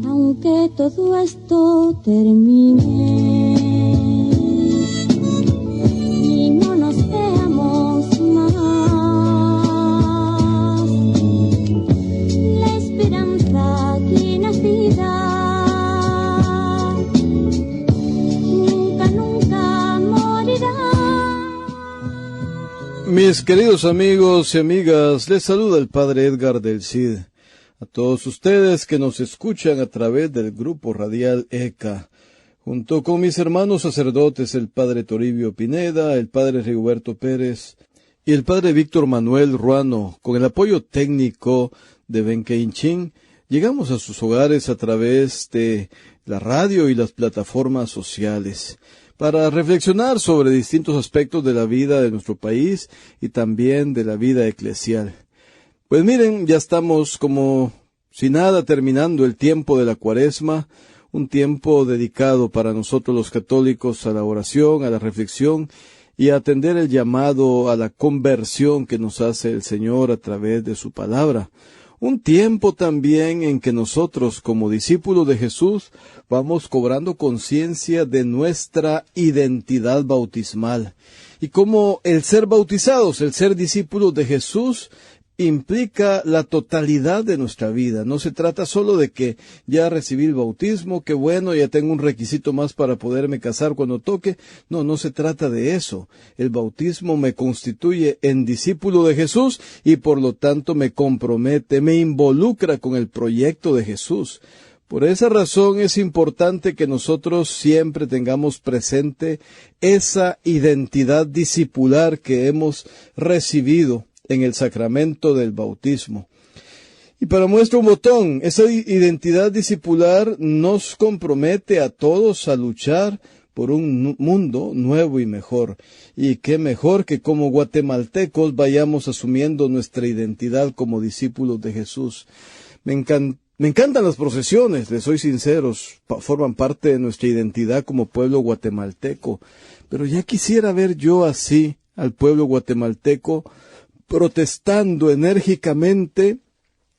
Aunque todo esto termine y no nos veamos más, la esperanza que nacida nunca, nunca morirá. Mis queridos amigos y amigas, les saluda el Padre Edgar del Cid. A todos ustedes que nos escuchan a través del grupo radial ECA, junto con mis hermanos sacerdotes, el Padre Toribio Pineda, el Padre Rigoberto Pérez y el Padre Víctor Manuel Ruano, con el apoyo técnico de Benqueinchin, llegamos a sus hogares a través de la radio y las plataformas sociales, para reflexionar sobre distintos aspectos de la vida de nuestro país y también de la vida eclesial. Pues miren, ya estamos como si nada terminando el tiempo de la Cuaresma, un tiempo dedicado para nosotros los católicos a la oración, a la reflexión y a atender el llamado a la conversión que nos hace el Señor a través de su palabra. Un tiempo también en que nosotros, como discípulos de Jesús, vamos cobrando conciencia de nuestra identidad bautismal. Y como el ser bautizados, el ser discípulos de Jesús, implica la totalidad de nuestra vida. No se trata solo de que ya recibí el bautismo, que bueno, ya tengo un requisito más para poderme casar cuando toque. No, no se trata de eso. El bautismo me constituye en discípulo de Jesús y por lo tanto me compromete, me involucra con el proyecto de Jesús. Por esa razón es importante que nosotros siempre tengamos presente esa identidad discipular que hemos recibido en el sacramento del bautismo. Y para muestra un botón, esa identidad discipular nos compromete a todos a luchar por un mundo nuevo y mejor. Y qué mejor que como guatemaltecos vayamos asumiendo nuestra identidad como discípulos de Jesús. Me encantan las procesiones, les soy sinceros, forman parte de nuestra identidad como pueblo guatemalteco. Pero ya quisiera ver yo así al pueblo guatemalteco protestando enérgicamente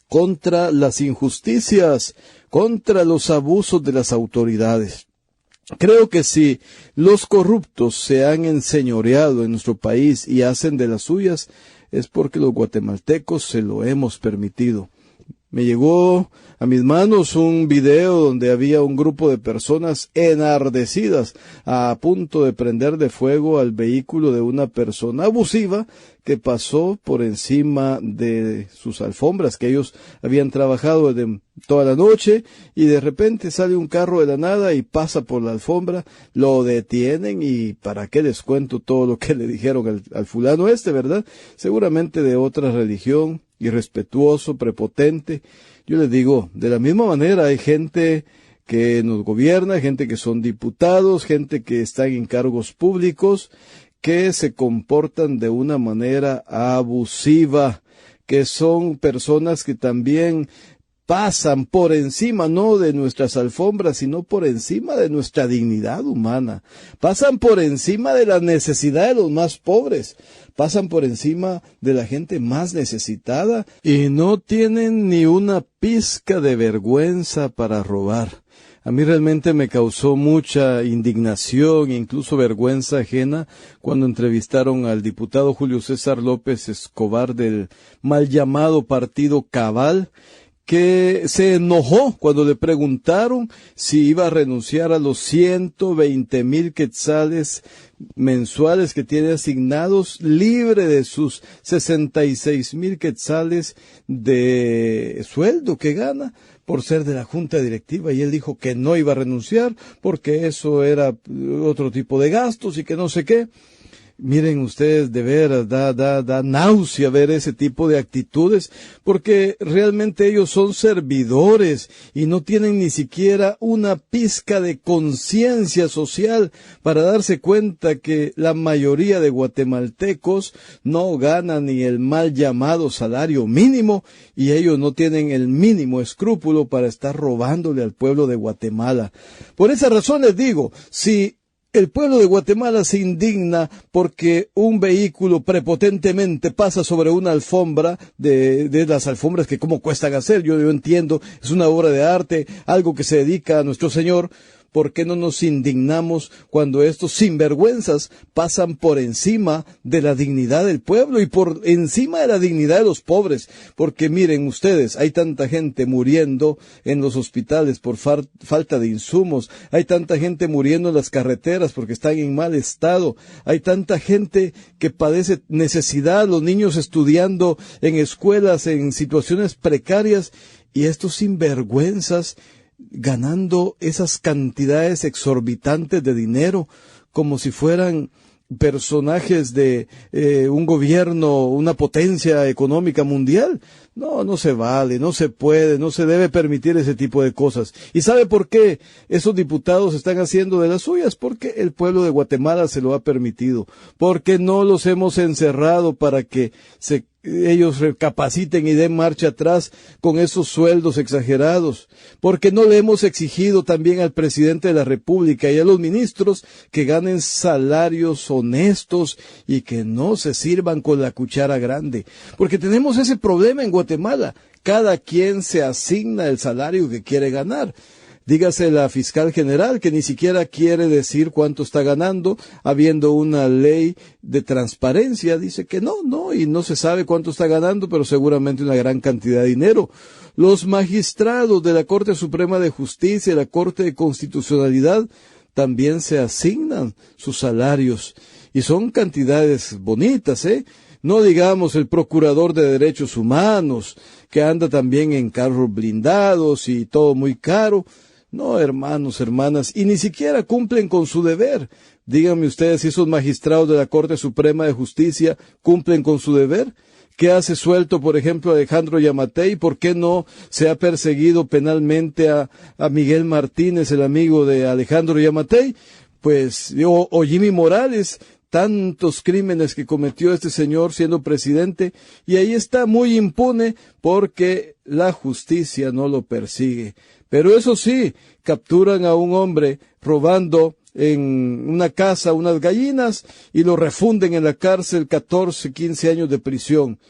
contra las injusticias, contra los abusos de las autoridades. Creo que si los corruptos se han enseñoreado en nuestro país y hacen de las suyas, es porque los guatemaltecos se lo hemos permitido. Me llegó a mis manos un video donde había un grupo de personas enardecidas a punto de prender de fuego al vehículo de una persona abusiva que pasó por encima de sus alfombras, que ellos habían trabajado desde toda la noche, y de repente sale un carro de la nada y pasa por la alfombra, lo detienen y para qué les cuento todo lo que le dijeron al fulano ¿verdad? Seguramente de otra religión, irrespetuoso, prepotente. Yo les digo, de la misma manera hay gente que nos gobierna, gente que son diputados, gente que está en cargos públicos, que se comportan de una manera abusiva, que son personas que también pasan por encima, no de nuestras alfombras, sino por encima de nuestra dignidad humana. Pasan por encima de la necesidad de los más pobres. Pasan por encima de la gente más necesitada y no tienen ni una pizca de vergüenza para robar. A mí realmente me causó mucha indignación e incluso vergüenza ajena cuando entrevistaron al diputado Julio César López Escobar del mal llamado Partido Cabal, que se enojó cuando le preguntaron si iba a renunciar a los 120,000 quetzales mensuales que tiene asignados, libre de sus 66,000 quetzales de sueldo que gana por ser de la junta directiva, y él dijo que no iba a renunciar porque eso era otro tipo de gastos y que no sé qué. Miren ustedes, de veras, da náusea ver ese tipo de actitudes, porque realmente ellos son servidores y no tienen ni siquiera una pizca de conciencia social para darse cuenta que la mayoría de guatemaltecos no ganan ni el mal llamado salario mínimo, y ellos no tienen el mínimo escrúpulo para estar robándole al pueblo de Guatemala. Por esa razón les digo, si El pueblo de Guatemala se indigna porque un vehículo prepotentemente pasa sobre una alfombra de las alfombras que cómo cuestan hacer. Yo entiendo, es una obra de arte, algo que se dedica a nuestro Señor. ¿Por qué no nos indignamos cuando estos sinvergüenzas pasan por encima de la dignidad del pueblo y por encima de la dignidad de los pobres? Porque miren ustedes, hay tanta gente muriendo en los hospitales por falta de insumos, hay tanta gente muriendo en las carreteras porque están en mal estado, hay tanta gente que padece necesidad, los niños estudiando en escuelas en situaciones precarias y estos sinvergüenzas ganando esas cantidades exorbitantes de dinero como si fueran personajes de un gobierno, una potencia económica mundial. No se vale, no se puede, no se debe permitir ese tipo de cosas. ¿Y sabe por qué esos diputados están haciendo de las suyas? Porque el pueblo de Guatemala se lo ha permitido, porque no los hemos encerrado para que ellos recapaciten y den marcha atrás con esos sueldos exagerados, porque no le hemos exigido también al presidente de la República y a los ministros que ganen salarios honestos y que no se sirvan con la cuchara grande, porque tenemos ese problema en Guatemala, cada quien se asigna el salario que quiere ganar. Dígase la fiscal general que ni siquiera quiere decir cuánto está ganando, habiendo una ley de transparencia, dice que no, y no se sabe cuánto está ganando, pero seguramente una gran cantidad de dinero. Los magistrados de la Corte Suprema de Justicia y la Corte de Constitucionalidad también se asignan sus salarios, y son cantidades bonitas, No digamos el procurador de derechos humanos, que anda también en carros blindados y todo muy caro. No, hermanos, hermanas, y ni siquiera cumplen con su deber. Díganme ustedes si esos magistrados de la Corte Suprema de Justicia cumplen con su deber. ¿Qué hace suelto, por ejemplo, Alejandro Yamatei? ¿Por qué no se ha perseguido penalmente a Miguel Martínez, el amigo de Alejandro Yamatei? O Jimmy Morales, tantos crímenes que cometió este señor siendo presidente, y ahí está muy impune porque la justicia no lo persigue. Pero eso sí, capturan a un hombre robando en una casa unas gallinas y lo refunden en la cárcel 14, 15 años de prisión.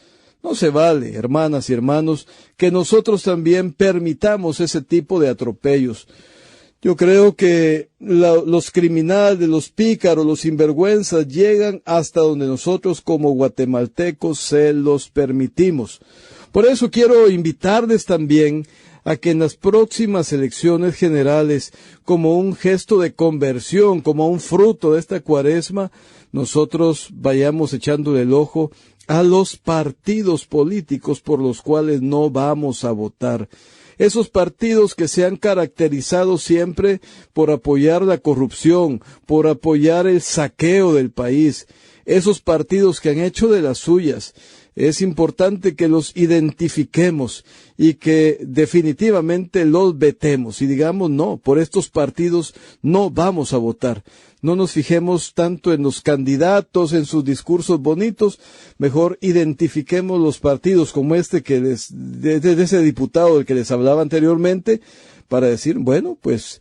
No se vale, hermanas y hermanos, que nosotros también permitamos ese tipo de atropellos. Yo creo que los criminales, los pícaros, los sinvergüenzas llegan hasta donde nosotros como guatemaltecos se los permitimos. Por eso quiero invitarles también a que en las próximas elecciones generales, como un gesto de conversión, como un fruto de esta cuaresma, nosotros vayamos echándole el ojo a los partidos políticos por los cuales no vamos a votar. Esos partidos que se han caracterizado siempre por apoyar la corrupción, por apoyar el saqueo del país, esos partidos que han hecho de las suyas. Es importante que los identifiquemos y que definitivamente los vetemos y digamos no, por estos partidos no vamos a votar. No nos fijemos tanto en los candidatos, en sus discursos bonitos, mejor identifiquemos los partidos como de ese diputado del que les hablaba anteriormente, para decir, bueno, pues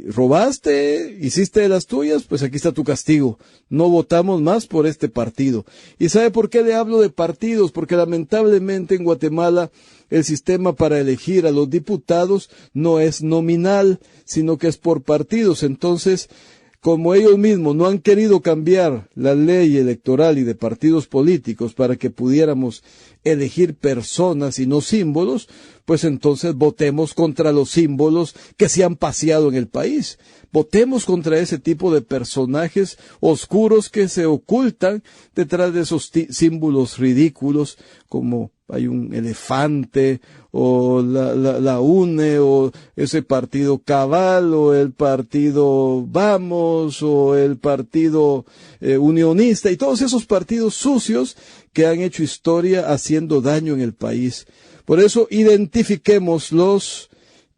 robaste, hiciste de las tuyas, pues aquí está tu castigo. No votamos más por este partido. ¿Y sabe por qué le hablo de partidos? Porque lamentablemente en Guatemala el sistema para elegir a los diputados no es nominal, sino que es por partidos. Entonces, como ellos mismos no han querido cambiar la ley electoral y de partidos políticos para que pudiéramos elegir personas y no símbolos, pues entonces votemos contra los símbolos que se han paseado en el país. Votemos contra ese tipo de personajes oscuros que se ocultan detrás de esos símbolos ridículos, como hay un elefante, o la UNE, o ese partido Cabal, o el partido Vamos, o el partido Unionista, y todos esos partidos sucios que han hecho historia haciendo daño en el país. Por eso identifiquémoslos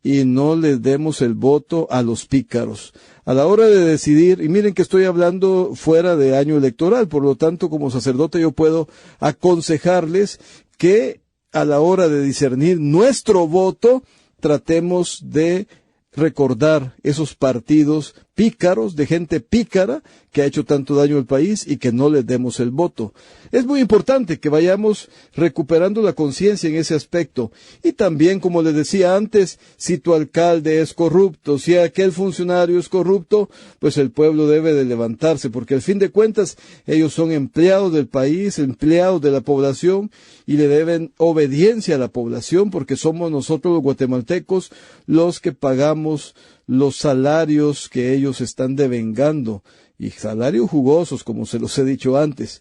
y no les demos el voto a los pícaros. A la hora de decidir, y miren que estoy hablando fuera de año electoral, por lo tanto como sacerdote yo puedo aconsejarles que a la hora de discernir nuestro voto tratemos de recordar esos partidos pícaros, de gente pícara que ha hecho tanto daño al país y que no les demos el voto. Es muy importante que vayamos recuperando la conciencia en ese aspecto. Y también, como les decía antes, si tu alcalde es corrupto, si aquel funcionario es corrupto, pues el pueblo debe de levantarse, porque al fin de cuentas ellos son empleados del país, empleados de la población, y le deben obediencia a la población, porque somos nosotros los guatemaltecos los que pagamos los salarios que ellos están devengando, y salarios jugosos, como se los he dicho antes.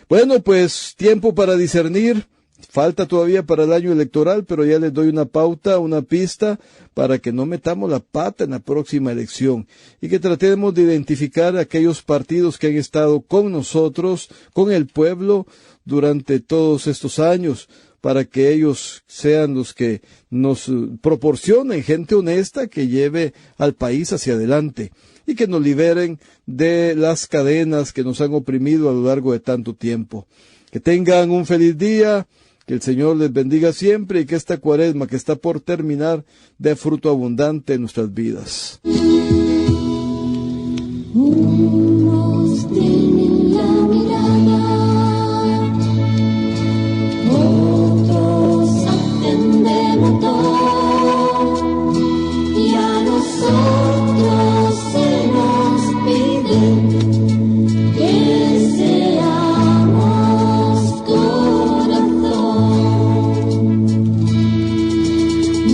Bueno, pues tiempo para discernir. Falta todavía para el año electoral, pero ya les doy una pauta, una pista, para que no metamos la pata en la próxima elección y que tratemos de identificar aquellos partidos que han estado con nosotros, con el pueblo, durante todos estos años, para que ellos sean los que nos proporcionen gente honesta que lleve al país hacia adelante y que nos liberen de las cadenas que nos han oprimido a lo largo de tanto tiempo. Que tengan un feliz día, que el Señor les bendiga siempre y que esta cuaresma que está por terminar dé fruto abundante en nuestras vidas. Unos tienen la mirada, otros hacen de motor, y a nosotros se nos pide que seamos corazón.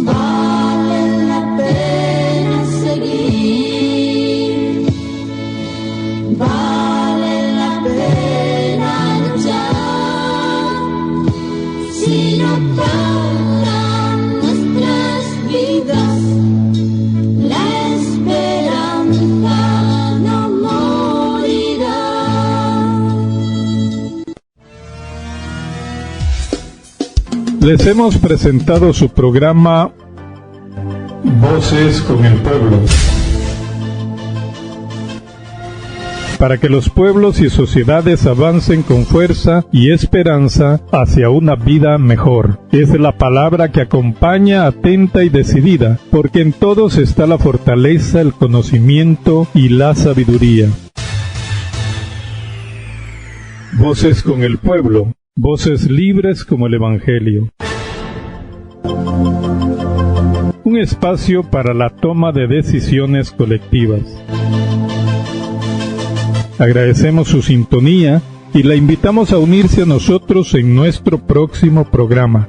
Vale la pena seguir, vale la pena luchar, si no paran nuestras vidas, la esperanza no morirá. Les hemos presentado su programa Voces con el Pueblo, para que los pueblos y sociedades avancen con fuerza y esperanza hacia una vida mejor. Es la palabra que acompaña atenta y decidida, porque en todos está la fortaleza, el conocimiento y la sabiduría. Voces con el Pueblo, voces libres como el Evangelio. Un espacio para la toma de decisiones colectivas. Agradecemos su sintonía y la invitamos a unirse a nosotros en nuestro próximo programa.